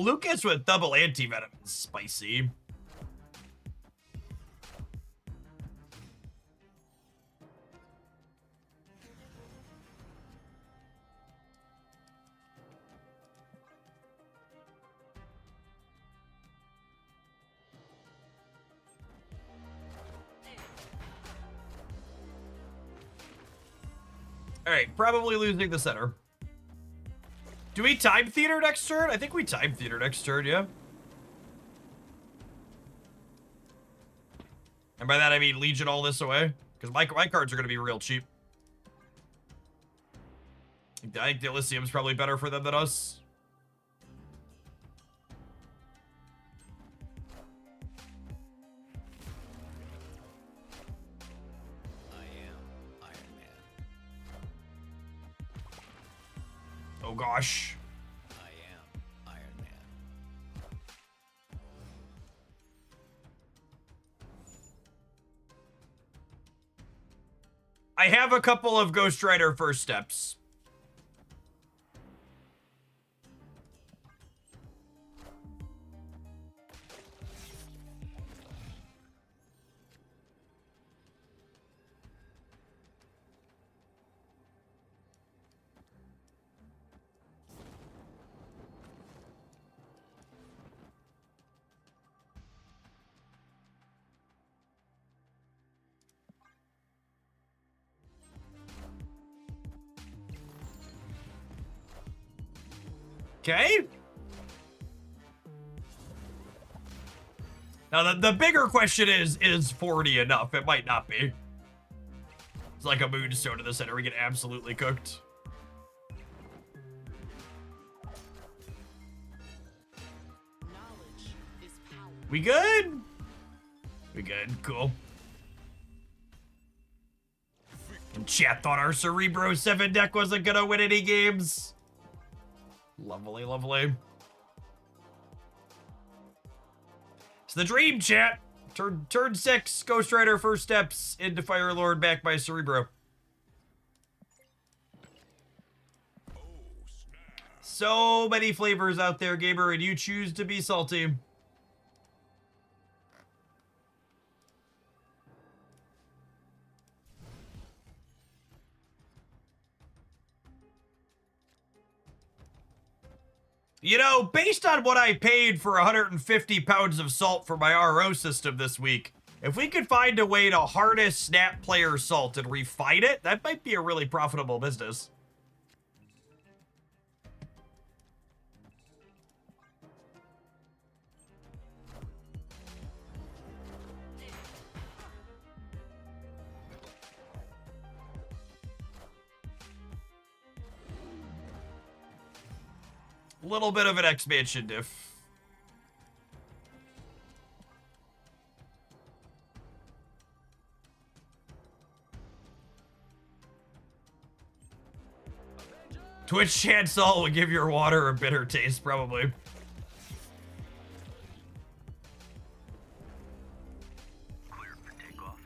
Lucas with double anti-venom is spicy. All right, probably losing the center. Do we time theater next turn? I think we time theater next turn, yeah. And by that I mean Legion all this away, because my cards are going to be real cheap. I think the Elysium's probably better for them than us. Oh gosh. I am Iron Man. I have a couple of Ghost Rider first steps. Okay. Now the bigger question is 40 enough? It might not be. It's like a moonstone in the center. We get absolutely cooked. We good? We good. Cool. And chat thought our Cerebro 7 deck wasn't gonna win any games. Lovely, lovely. It's the dream, chat. Turn 6, Ghost Rider first steps into Fire Lord backed by Cerebro. So many flavors out there, gamer, and you choose to be salty. You know, based on what I paid for 150 pounds of salt for my RO system this week, if we could find a way to harness Snap player salt and refine it, that might be a really profitable business. Little bit of an expansion diff. Twitch chat salt will give your water a bitter taste, probably. Clear for takeoff.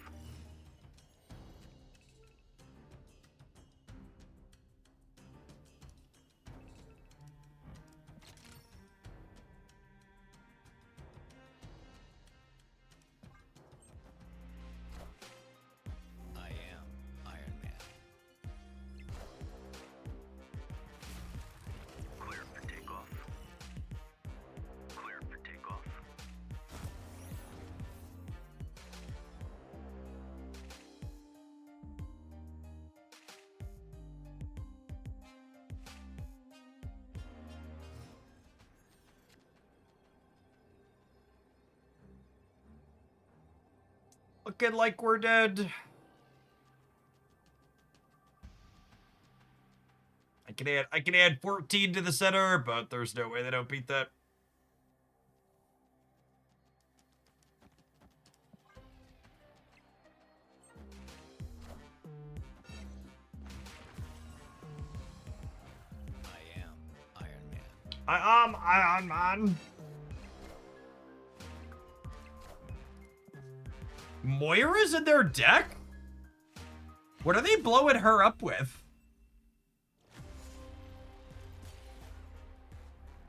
I am Iron Man. Clear for takeoff. Clear for takeoff. Looking like we're dead. I can add 14 to the center, but there's no way they don't beat that. I am Iron Man. I am Iron Man. Moira's in their deck? What are they blowing her up with?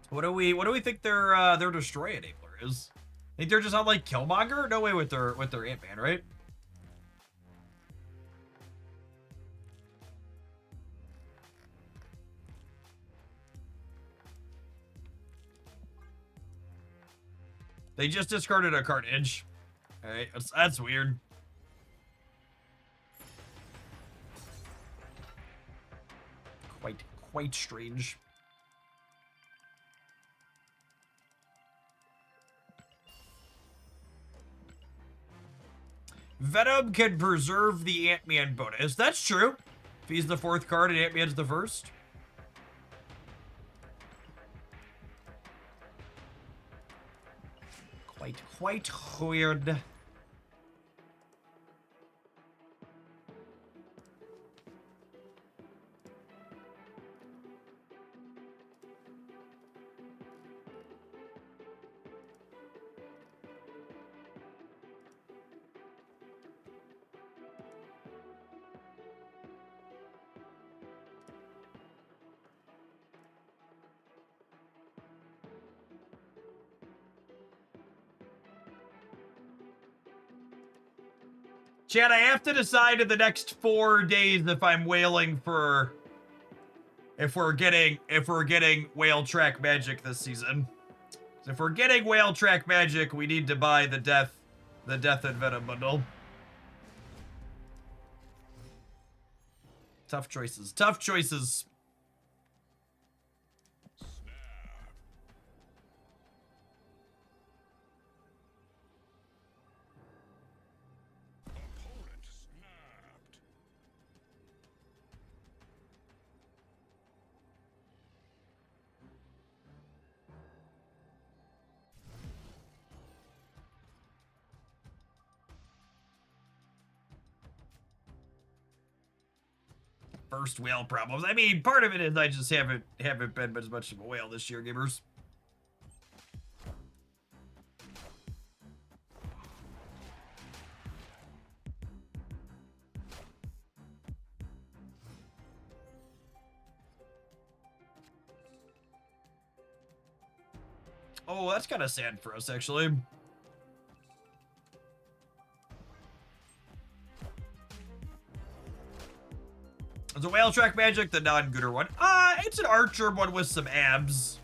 What do we think their destroy enabler is? Think they're just on like Killmonger? No way with their Ant-Man, right? They just discarded a Carnage. All right, that's weird. Quite strange. Venom can preserve the Ant-Man bonus. That's true. If he's the 4th card and Ant-Man's the 1st. Quite weird. Chad, I have to decide in the next 4 days if I'm whaling for if we're getting whale track magic this season. So if we're getting whale track magic, we need to buy the death and venom bundle. Tough choices. Tough choices. First whale problems. I mean, part of it is I just haven't been as much of a whale this year, gamers. Oh, that's kind of sad for us, actually. It's a whale track magic, the non-gooder one. It's an archer one with some abs.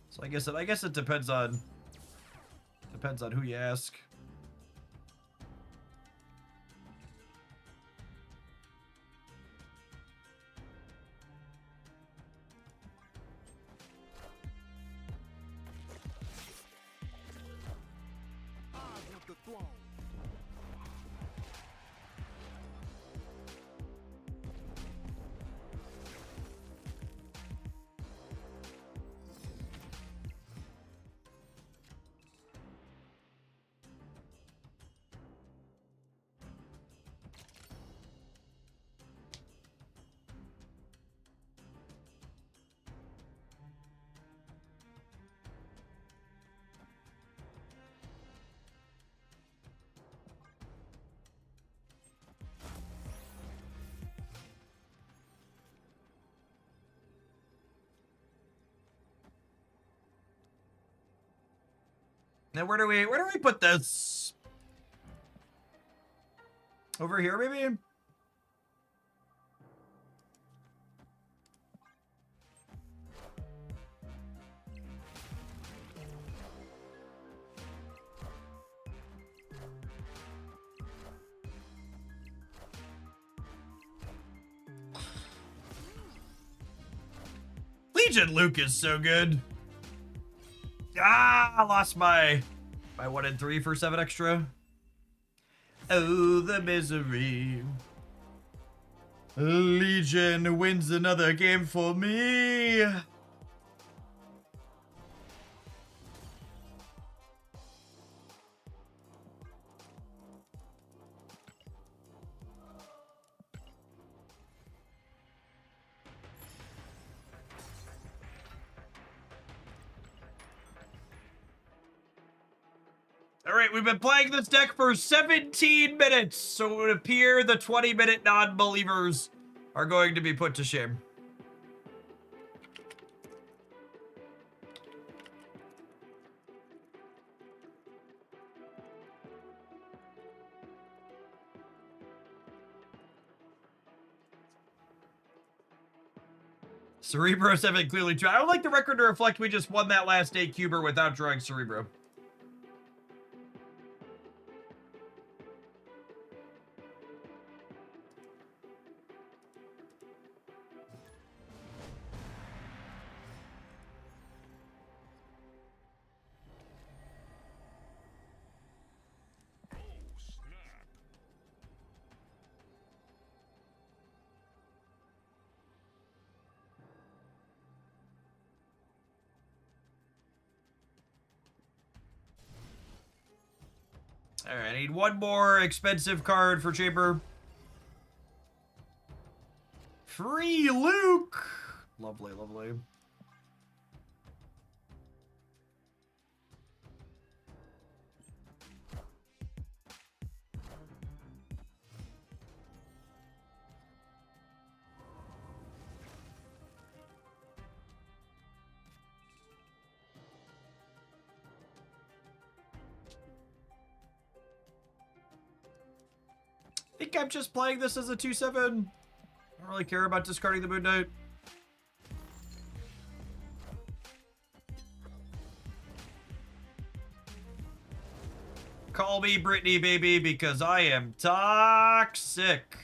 So I guess it depends on who you ask. Now where do we put this? Over here, maybe? Legion Luke is so good. I lost my 1 and 3 for 7 extra. Oh, the misery. Legion wins another game for me. All right, we've been playing this deck for 17 minutes, so it would appear the 20-minute non-believers are going to be put to shame. Cerebro 7 clearly true. I would like the record to reflect we just won that last 8-cuber without drawing Cerebro. All right, I need one more expensive card for Chamber. Free Luke. Lovely, lovely. I think I'm just playing this as a 2/7. I don't really care about discarding the Moon Knight. Call me Brittany, baby, because I am toxic.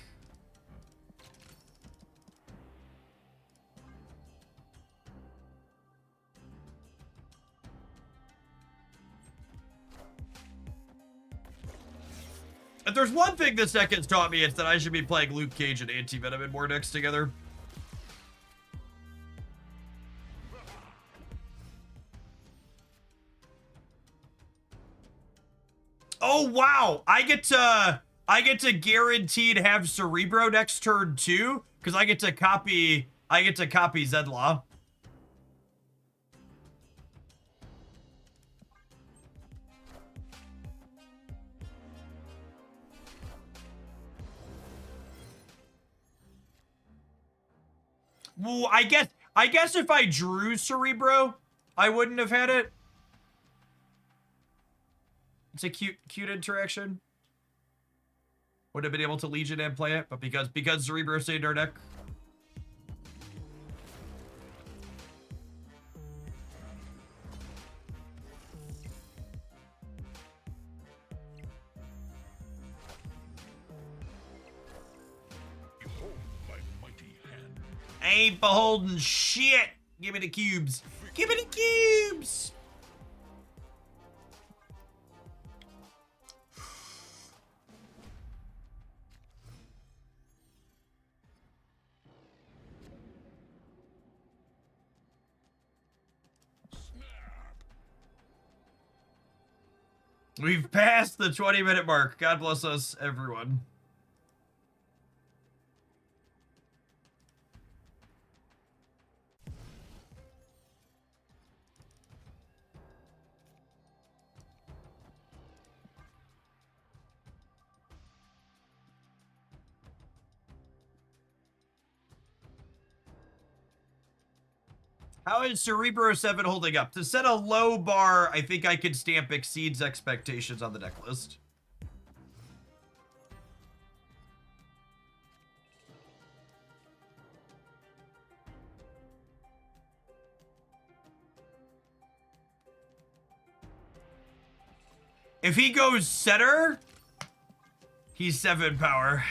If there's one thing this deck has taught me, it's that I should be playing Luke Cage and Anti-Venom in more decks together. Oh wow, I get to guaranteed have Cerebro next turn too, because I get to copy Zedlaw. Well, I guess if I drew Cerebro, I wouldn't have had it. It's a cute interaction. Would have been able to Legion and play it, but because Cerebro stayed in our deck. I ain't beholding shit. Give me the cubes. Give me the cubes. We've passed the 20-minute mark. God bless us, everyone. How is Cerebro 7 holding up? To set a low bar, I think I could stamp exceeds expectations on the deck list. If he goes center, he's 7 power.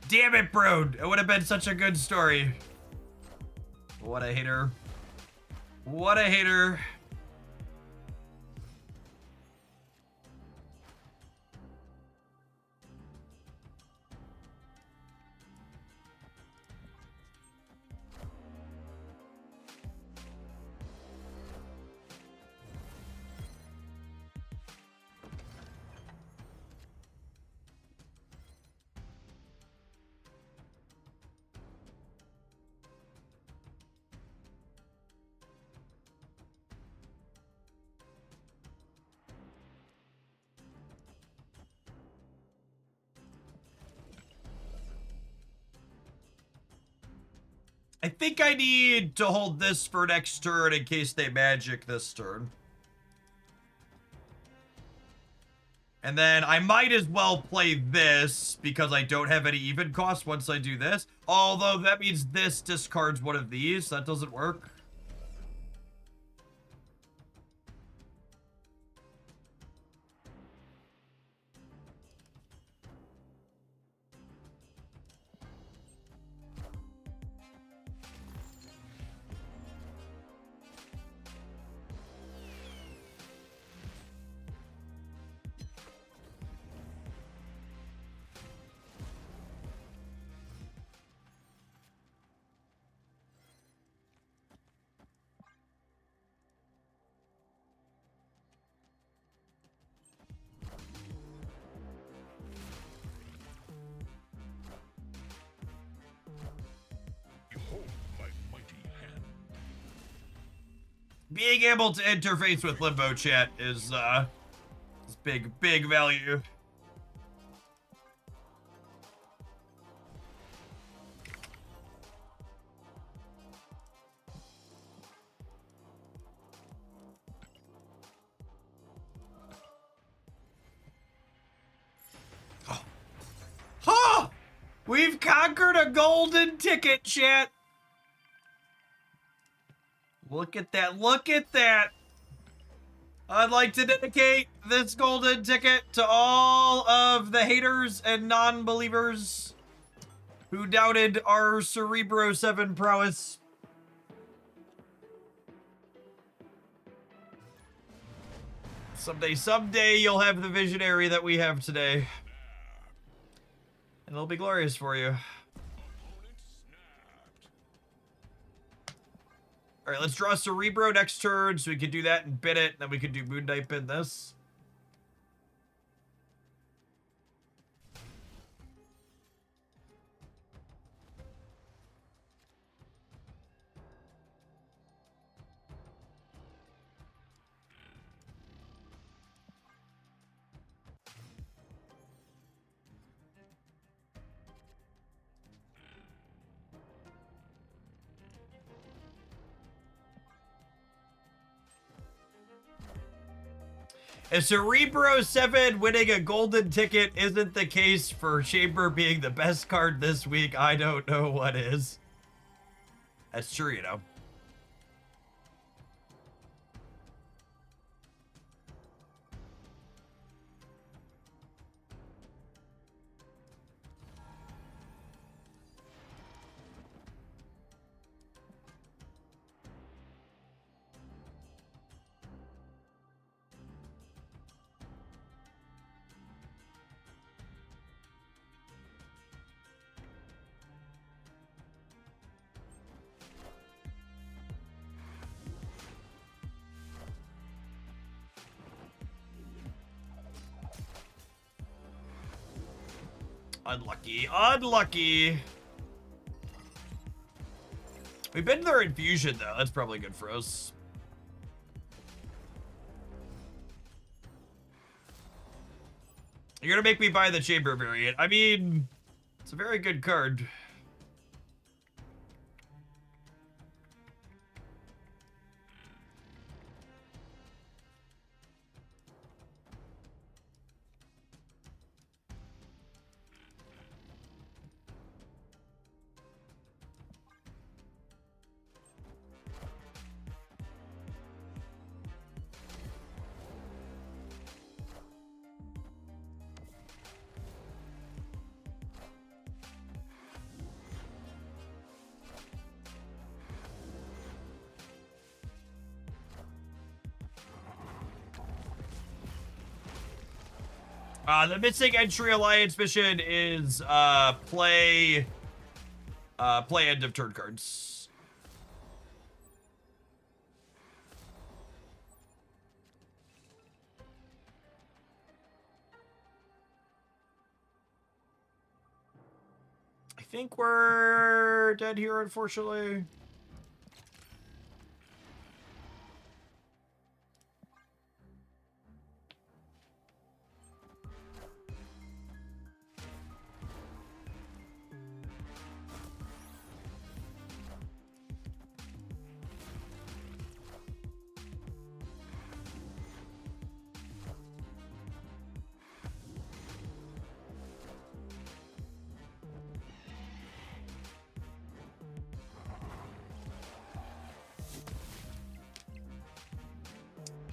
Damn it, bro. It would have been such a good story. What a hater. What a hater. I think I need to hold this for next turn in case they magic this turn. And then I might as well play this because I don't have any even cost once I do this. Although that means this discards one of these. That doesn't work. Being able to interface with Limbow chat is big value. Oh. Huh! We've conquered a golden ticket, chat. Look at that, look at that. I'd like to dedicate this golden ticket to all of the haters and non-believers who doubted our Cerebro 7 prowess. Someday you'll have the visionary that we have today. And it'll be glorious for you. All right, let's draw Cerebro next turn so we can do that and bid it. Then we can do Moon Knight bid this. If Cerebro 7 winning a golden ticket isn't the case for Chamber being the best card this week, I don't know what is. That's true, you know. Unlucky. Unlucky. We've been to their infusion, though. That's probably good for us. You're gonna make me buy the Chamber variant. I mean, it's a very good card. The missing entry alliance mission is play end of turn cards. I think we're dead here, unfortunately.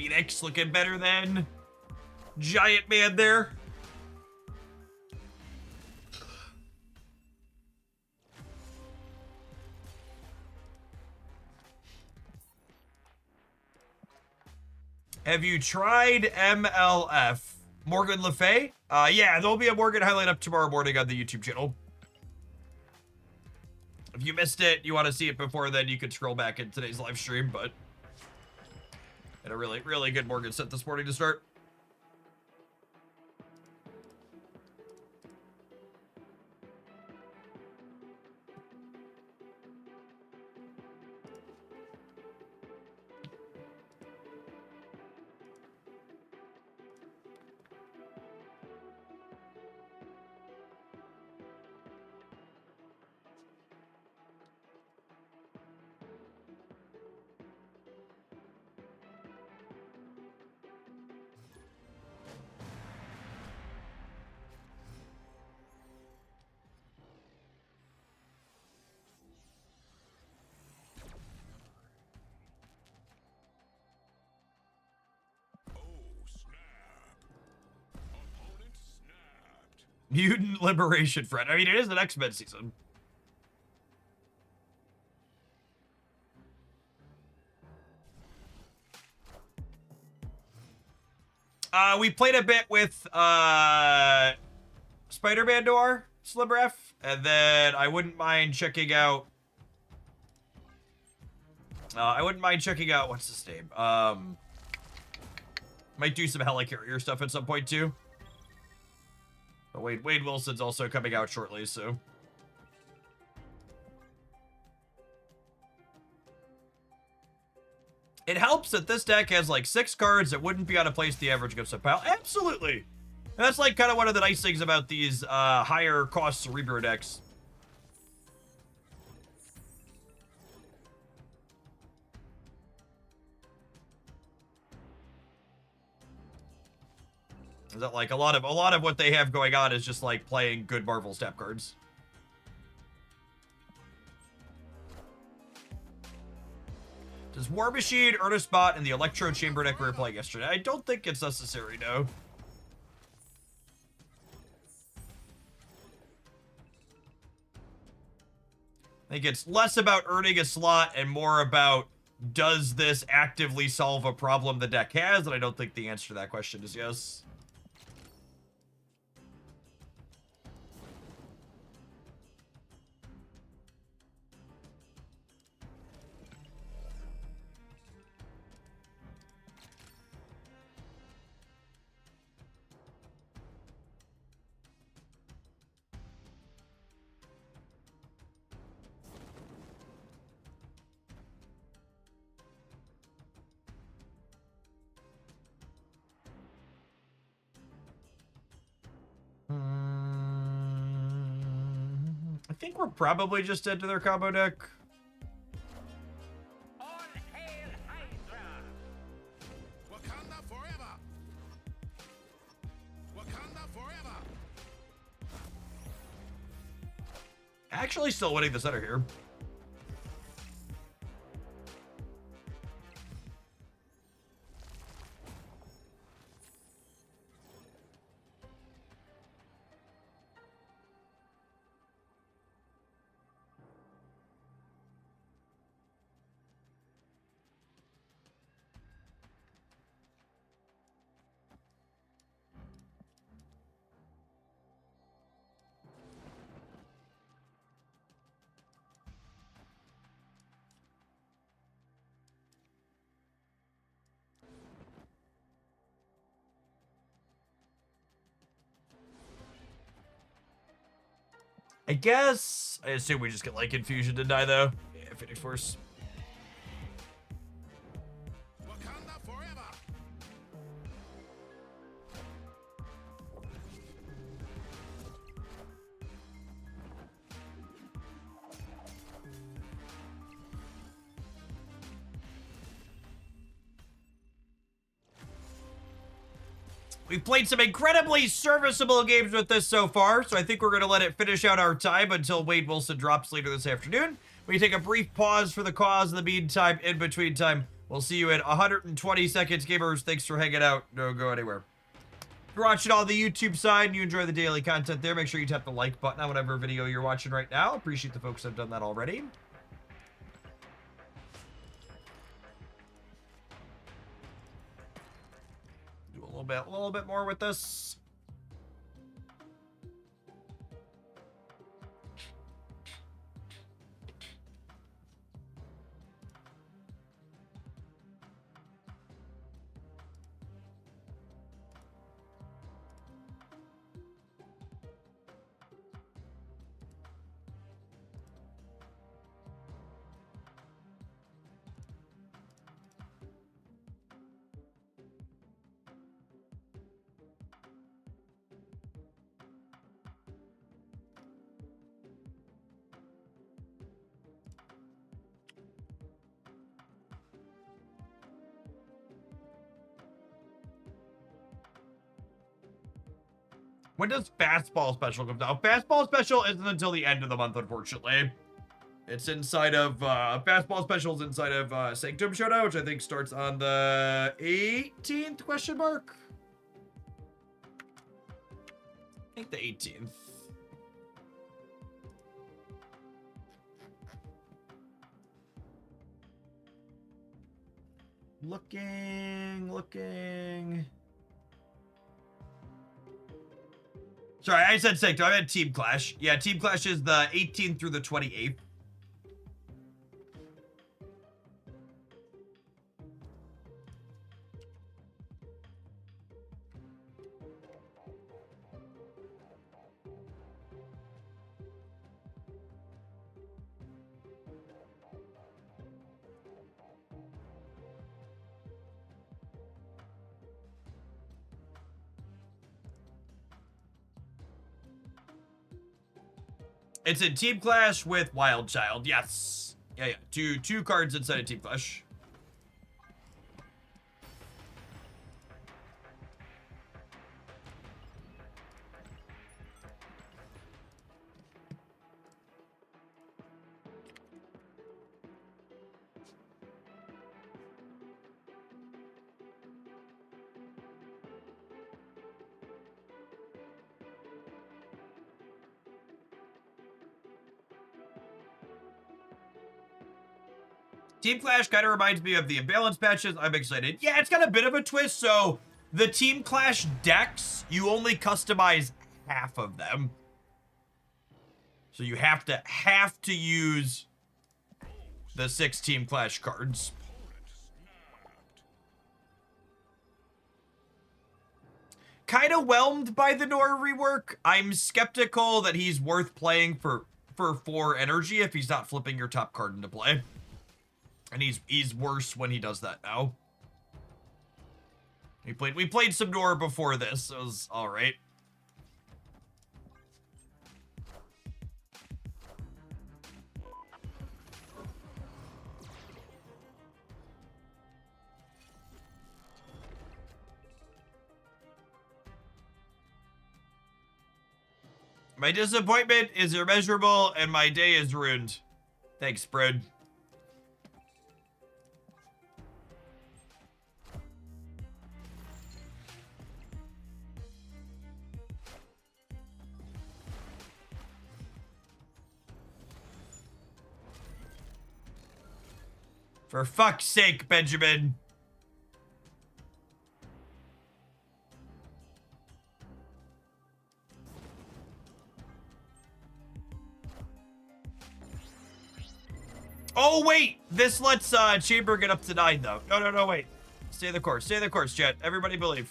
Phoenix looking better than Giant Man there. Have you tried MLF? Morgan Le Fay? Yeah, there'll be a Morgan highlight up tomorrow morning on the YouTube channel. If you missed it, you want to see it before then, you could scroll back in today's live stream, but had a really, really good Morgan set this morning to start. Mutant Liberation Front. I mean, it is an X-Men season. We played a bit with Spider-Man Noir, Slibref, and then I wouldn't mind checking out what's his name? Might do some helicarrier stuff at some point too. But Wade Wilson's also coming out shortly, so. It helps that this deck has like 6 cards that wouldn't be on a place the average goes to pile. Absolutely. And that's like kind of one of the nice things about these higher cost Cerebro decks. Is that like a lot of what they have going on is just like playing good Marvel step cards. Does War Machine, Earnest Bot, and the Electro Chamber deck we were playing yesterday? I don't think it's necessary, no. I think it's less about earning a slot and more about, does this actively solve a problem the deck has? And I don't think the answer to that question is yes. I think we're probably just into their combo deck. All hail Hydra! Wakanda forever! Wakanda forever! Actually still winning the center here. I guess. I assume we just get like Infusion to die though. Yeah, Phoenix Force. Wakanda forever! We've played some incredibly serviceable games with this so far, so I think we're going to let it finish out our time until Wade Wilson drops later this afternoon. We take a brief pause for the cause. In the meantime, in between time, We'll see you in 120 seconds, gamers. Thanks for hanging out. Don't go anywhere. If you're watching on the YouTube side and you enjoy the daily content there, make sure you tap the like button on whatever video you're watching right now. Appreciate the folks that have done that already. Do a little bit more with this. When does Fastball Special come out? Fastball Special isn't until the end of the month, unfortunately. It's inside of, Fastball Special's inside of Sanctum Showdown, which I think starts on the 18th, question mark? I think the 18th. Looking. Sorry, I said Sanctum. I meant Team Clash. Yeah, Team Clash is the 18th through the 28th. It's in Team Clash with Wild Child. Yes. Yeah. Two cards inside of Team Clash. Team Clash kind of reminds me of the Imbalance patches. I'm excited. Yeah, it's got a bit of a twist. So the Team Clash decks, you only customize half of them. So you have to use the 6 Team Clash cards. Kind of whelmed by the Nor rework. I'm skeptical that he's worth playing for 4 energy if he's not flipping your top card into play. And he's worse when he does that now. We played some Nor before this. It was all right. My disappointment is immeasurable and my day is ruined. Thanks, Brad. For fuck's sake, Benjamin. Oh, wait. This lets Chamber get up to 9, though. No, wait. Stay the course. Stay the course, chat. Everybody believe.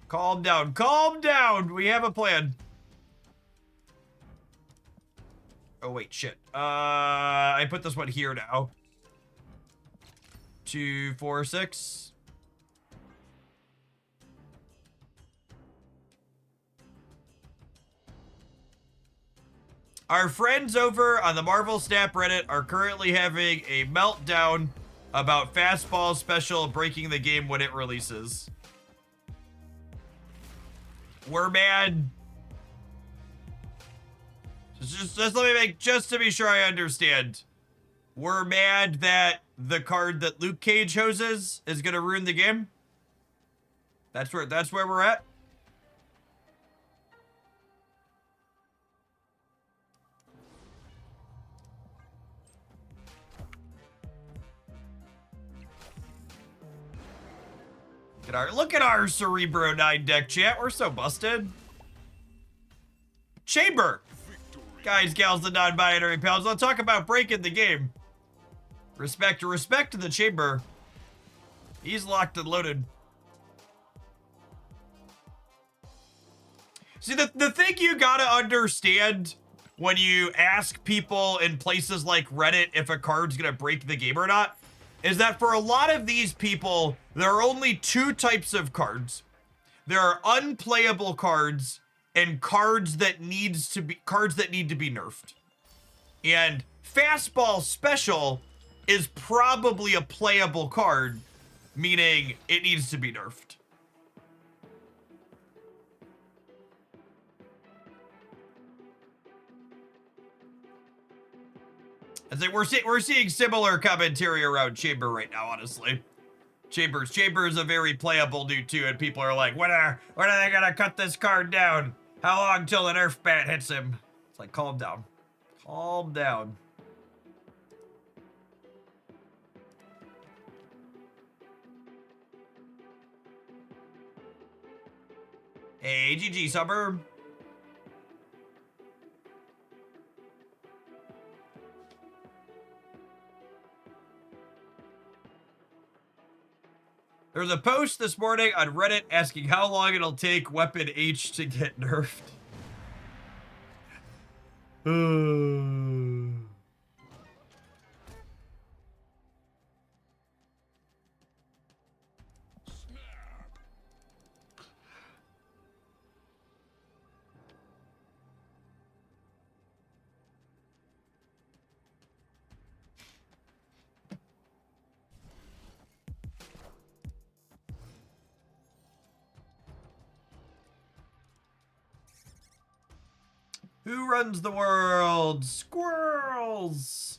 Calm down. Calm down. We have a plan. Oh, wait. Shit. I put this one here now. 2, 4, 6. Our friends over on the Marvel Snap Reddit are currently having a meltdown about Fastball Special breaking the game when it releases. We're mad. Just let me make, just to be sure I understand. We're mad that the card that Luke Cage hoses is gonna ruin the game. That's where we're at. Look at our Cerebro 9 deck, chat. We're so busted. Chamber. Guys, gals, and non-binary pals. Let's talk about breaking the game. Respect to the Chamber. He's locked and loaded. See, the thing you gotta understand when you ask people in places like Reddit if a card's gonna break the game or not is that for a lot of these people, there are only two types of cards. There are unplayable cards and cards that need to be nerfed. And Fastball Special is probably a playable card, meaning it needs to be nerfed. I think we're seeing similar commentary around Chamber right now, honestly. Chamber's a very playable dude too, and people are like, when are they gonna cut this card down? How long till the nerf bat hits him? It's like, calm down. Calm down. Hey, GG Suburb. There's a post this morning on Reddit asking how long it'll take Weapon H to get nerfed. Who runs the world? Squirrels!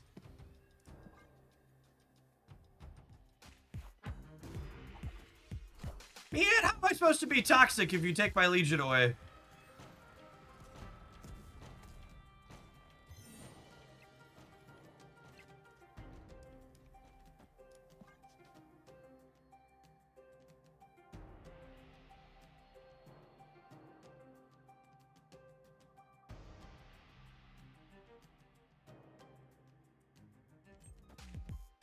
Man, how am I supposed to be toxic if you take my Legion away?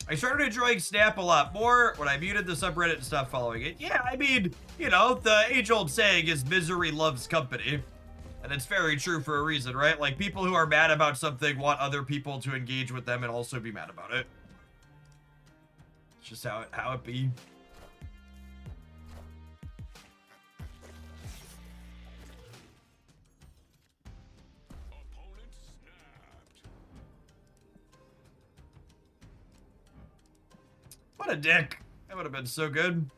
I started enjoying Snap a lot more when I muted the subreddit and stopped following it. Yeah, I mean, you know, the age-old saying is misery loves company. And it's very true for a reason, right? Like, people who are mad about something want other people to engage with them and also be mad about it. It's just how it be. What a dick. That would have been so good.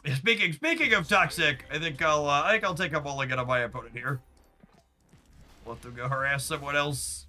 Speaking of toxic, I think I'll take a mulligan on my opponent here. Let them go harass someone else.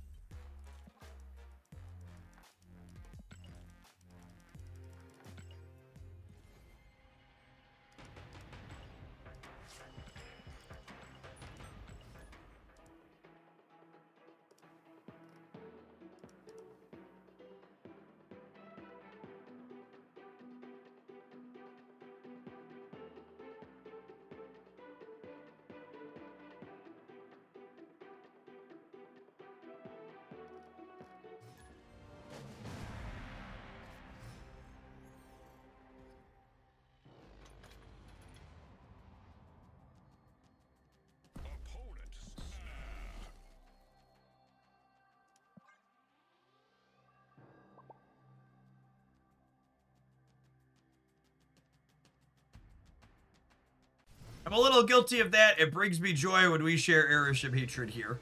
I'm a little guilty of that. It brings me joy when we share Airship hatred here.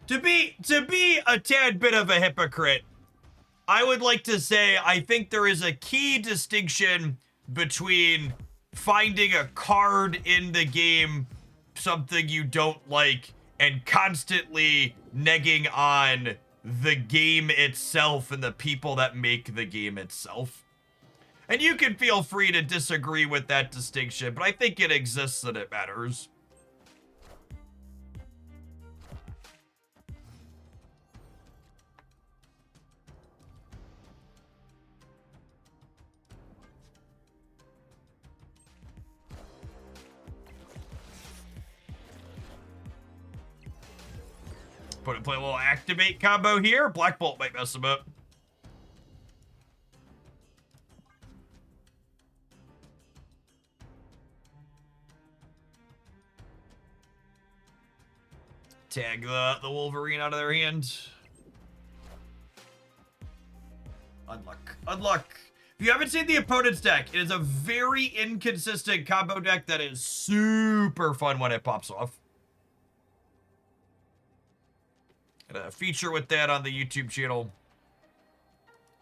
To be a tad bit of a hypocrite, I would like to say I think there is a key distinction between finding a card in the game something you don't like and constantly negging on the game itself and the people that make the game itself. And you can feel free to disagree with that distinction, but I think it exists and it matters. Play a little activate combo here. Black Bolt might mess him up. Tag the Wolverine out of their hand. Unluck. If you haven't seen the opponent's deck, it is a very inconsistent combo deck that is super fun when it pops off. Got a feature with that on the YouTube channel.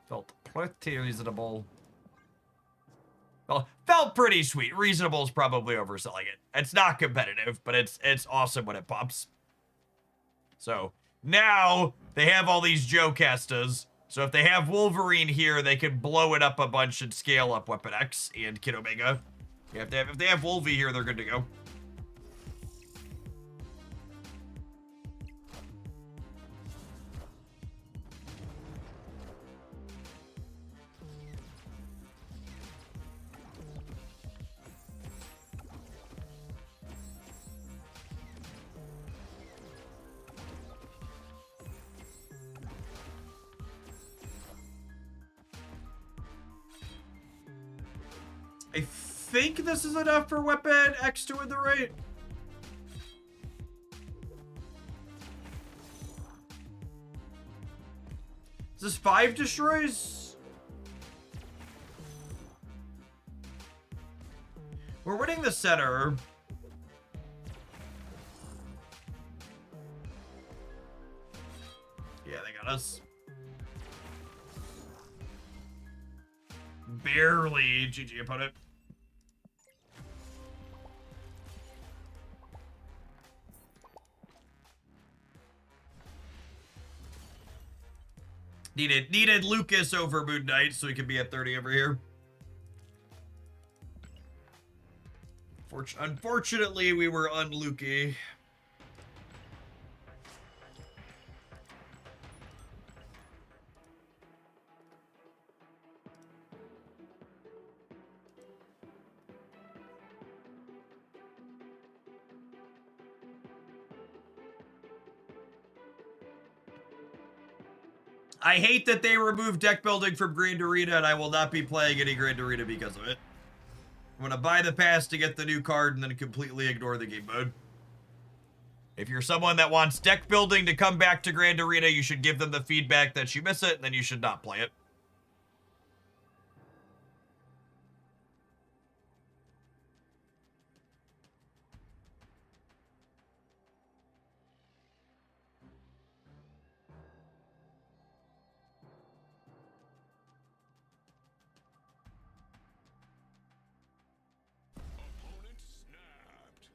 Felt pretty reasonable. Well, felt pretty sweet. Reasonable is probably overselling it. It's not competitive, but it's awesome when it pops. So now they have all these Joecastas. So if they have Wolverine here, they can blow it up a bunch and scale up Weapon X and Kid Omega. Yeah, if they have Wolvie here, they're good to go. I think this is enough for Weapon X to win the raid. Is this 5 destroys? We're winning the center. Yeah, they got us. Barely. GG opponent. Needed Lucas over Moon Knight so he could be at 30 over here. Unfortunately, we were unlucky. I hate that they removed deck building from Grand Arena, and I will not be playing any Grand Arena because of it. I'm going to buy the pass to get the new card and then completely ignore the game mode. If you're someone that wants deck building to come back to Grand Arena, you should give them the feedback that you miss it, and then you should not play it. Opponent snapped.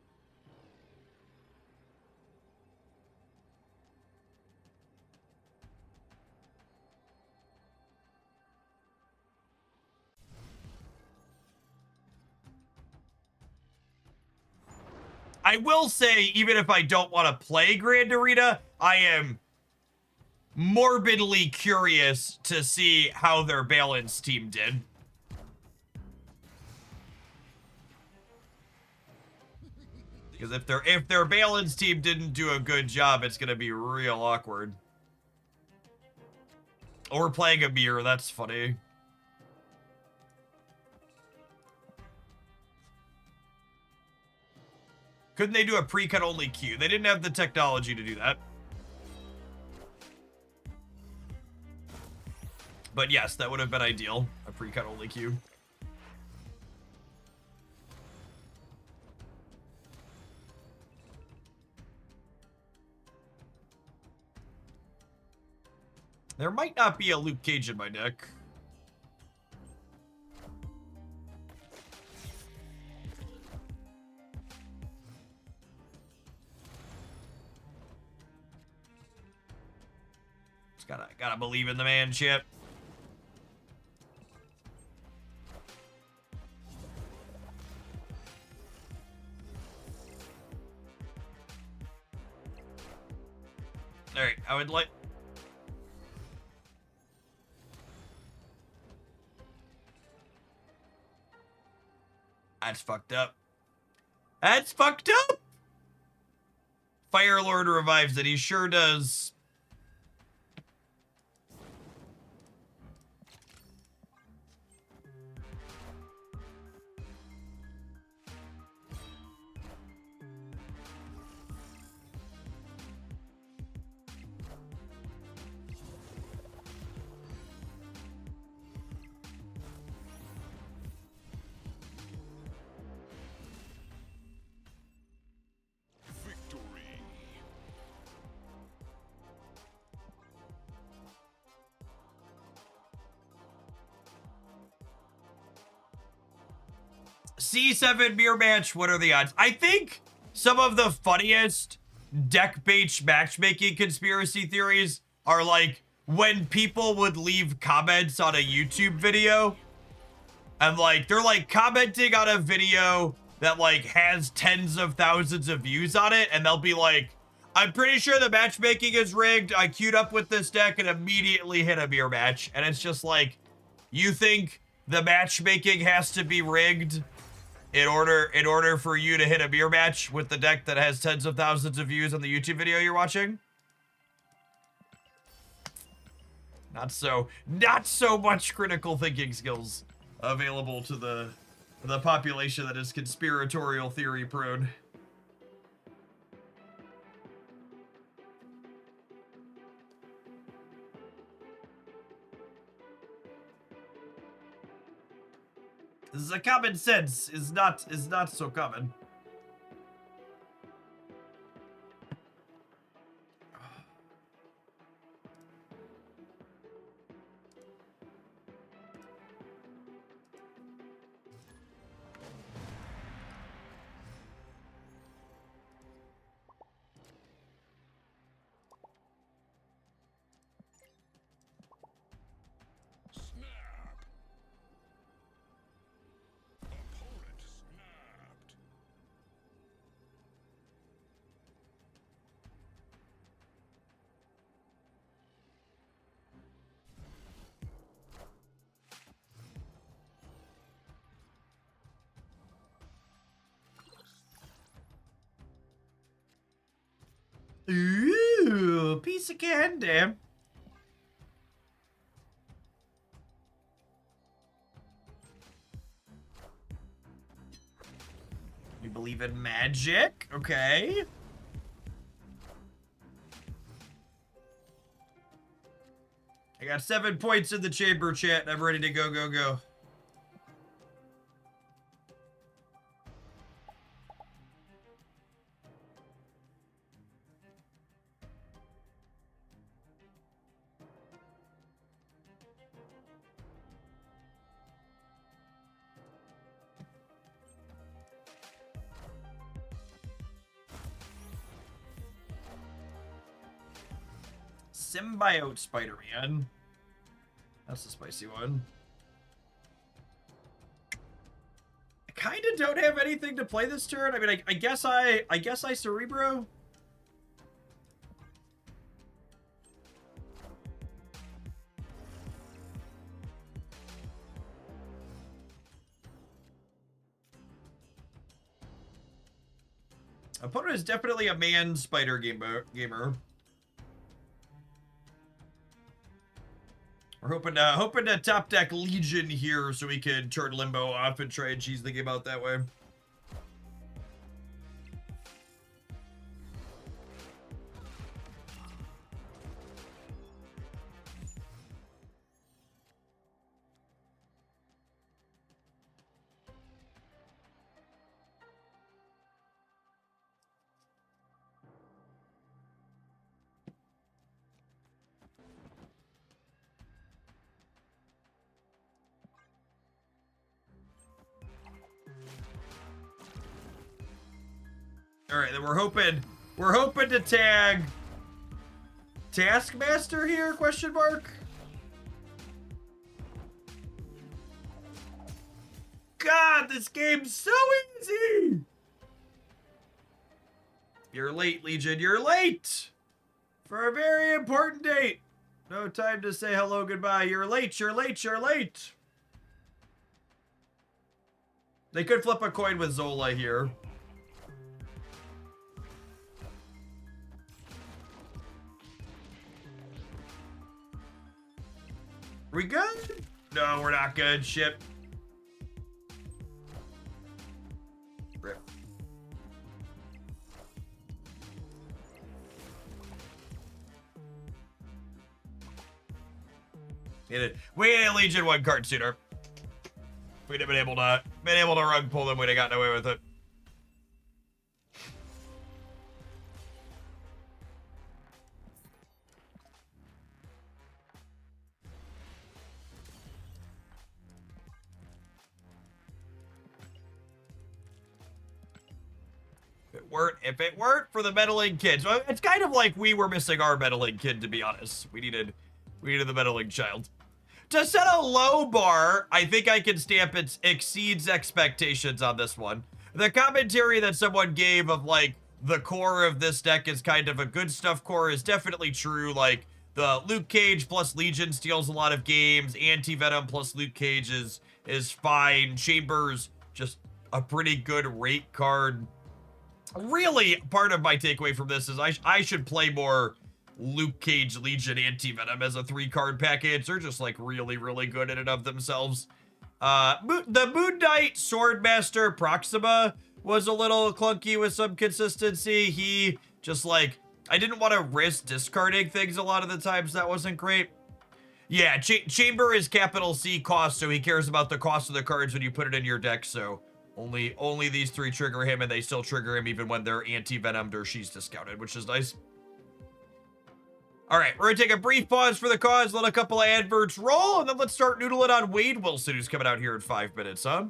I will say, even if I don't want to play Grand Arena, I am morbidly curious to see how their balance team did. Because if their balance team didn't do a good job, it's gonna be real awkward. Or playing a mirror, that's funny. Couldn't they do a pre-cut only queue? They didn't have the technology to do that. But yes, that would have been ideal. A pre-cut only queue. There might not be a Luke Cage in my deck. Just gotta believe in the man, Chip. All right, I would like. That's fucked up. That's fucked up. Fire Lord revives it. He sure does. Victory. C7 mirror match. What are the odds? I think some of the funniest deck-based matchmaking conspiracy theories are like when people would leave comments on a YouTube video and like they're like commenting on a video that like has tens of thousands of views on it, and they'll be like, I'm pretty sure the matchmaking is rigged. I queued up with this deck and immediately hit a mirror match. And it's just like, you think the matchmaking has to be rigged in order for you to hit a mirror match with the deck that has tens of thousands of views on the YouTube video you're watching? Not so much critical thinking skills available to the population that is conspiratorial theory prone. The common sense is not so common. Snap. Opponent snapped. Ooh, piece of candy. You believe in magic? Okay. I got 7 points in the chamber chat and I'm ready to go. Symbiote Spider-Man. That's the spicy one. I kind of don't have anything to play this turn. I mean, I guess I Cerebro. Opponent is definitely a man spider gamer. We're hoping to top deck Legion here so we can turn Limbow off and try and cheese the game out that way. All right, then we're hoping to tag Taskmaster here, question mark? God, this game's so easy! You're late, Legion, you're late! For a very important date. No time to say hello, goodbye. You're late, you're late, you're late. They could flip a coin with Zola here. We good? No, we're not good. Shit. Rip. We had a Legion 1 card sooner. We'd have been able to rug pull them, we'd have gotten away with it. If it weren't for the meddling kids, well, it's kind of like we were missing our meddling kid, to be honest. We needed the meddling child. To set a low bar, I think I can stamp it exceeds expectations on this one. The commentary that someone gave of like the core of this deck is kind of a good stuff core is definitely true. Like the Luke Cage plus Legion steals a lot of games. Anti-Venom plus Luke Cage is fine. Chambers, just a pretty good rate card. Really, part of my takeaway from this is I should play more Luke Cage, Legion, Anti-Venom as a 3-card package. They're just like really, really good in and of themselves. The Moon Knight Swordmaster Proxima was a little clunky with some consistency. He just like, I didn't want to risk discarding things a lot of the times. That wasn't great. Yeah, Chamber is capital C cost, so he cares about the cost of the cards when you put it in your deck, so only these 3 trigger him, and they still trigger him even when they're anti-venomed or she's discounted, which is nice. All right, we're gonna take a brief pause for the cause, let a couple of adverts roll, and then let's start noodling on Wade Wilson, who's coming out here in 5 minutes, huh?